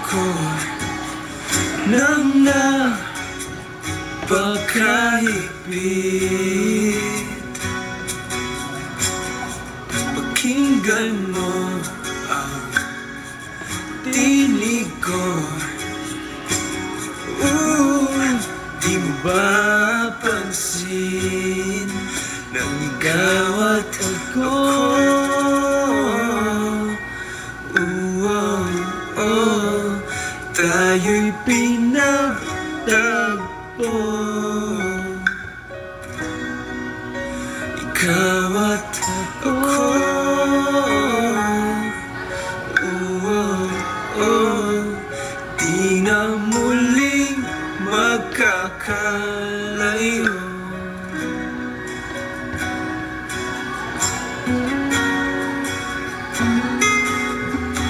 ko ng napakahigpit. Pakinggan mo ang tinig ko. Di mo ba pansin nang ikaw at ako? Tayo'y pinagtagpo. Ikaw at ako. Di na muling magkakalayo.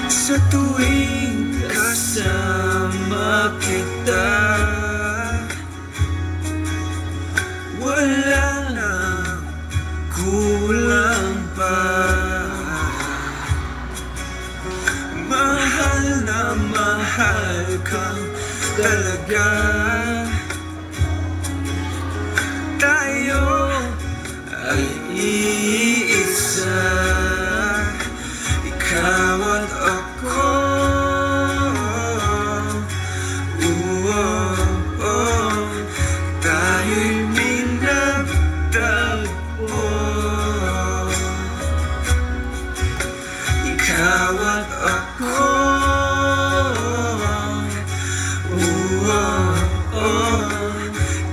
Sa tuwing kasama kita, wala nang kulang pa. Mahal na mahal kang talaga. Tayo ay iisa, ikaw at ako. Tayo'y minagtagpo. Ikaw at ako.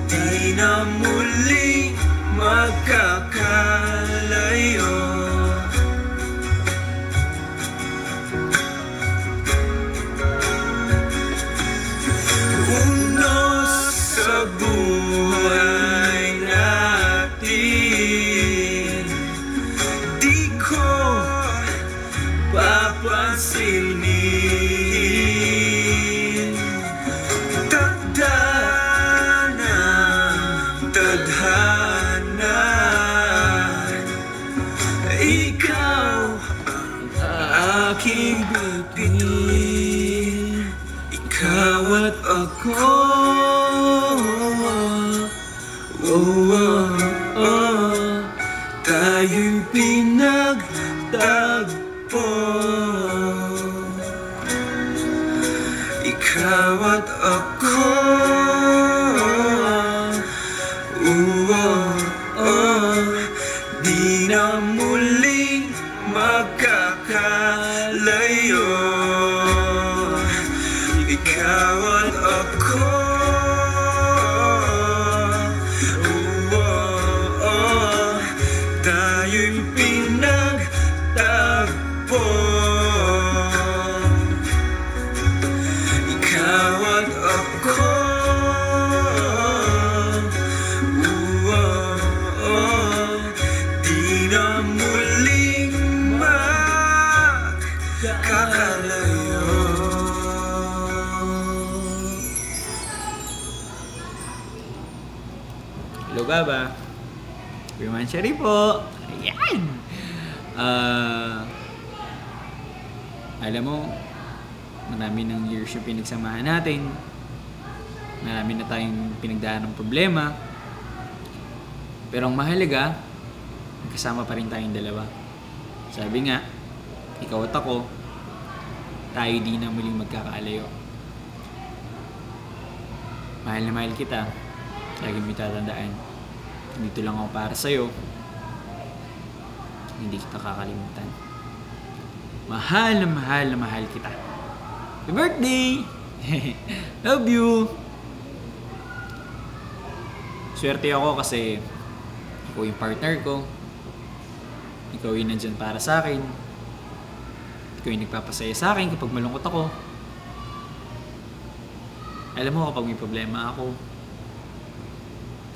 Di na muling magkakalayo. Unos sa buhay natin, di ko papansinin. Tadhana, ikaw ang aking bituin. Ikaw at ako. Tayo'y pinagtagpo. Ikaw at ako. Di na muling magkakalayo. Ikaw at ako. Tayo'y pinagtagpo. Ikaw at ako. Di na muling magkakalayo. Hello, Baba. Everyone, Sherry po. Ayan! Alam mo, marami ng years yung pinagsamahan natin. Marami na tayong pinagdaan ng problema. Pero ang mahalaga, kasama pa rin tayong dalawa. Sabi nga, ikaw at ako, tayo di na muling magkakalayo. Mahal na mahal kita. Lagi mo tatandaan. Dito lang ako para sa'yo. Hindi kita kakalimutan. Mahal na mahal na mahal kita. Happy birthday! Love you! Swerte ako kasi ikaw yung partner ko. Ikaw yung nandyan para sa akin. Ikaw yung nagpapasaya sa akin kapag malungkot ako. Alam mo, kapag may problema ako,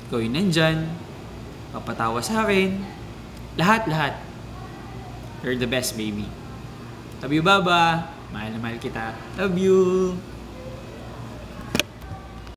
ikaw yung nandyan, papatawa sa akin. Lahat. You're the best, baby. Love you, Baba. Mahal na mahal kita. Love you.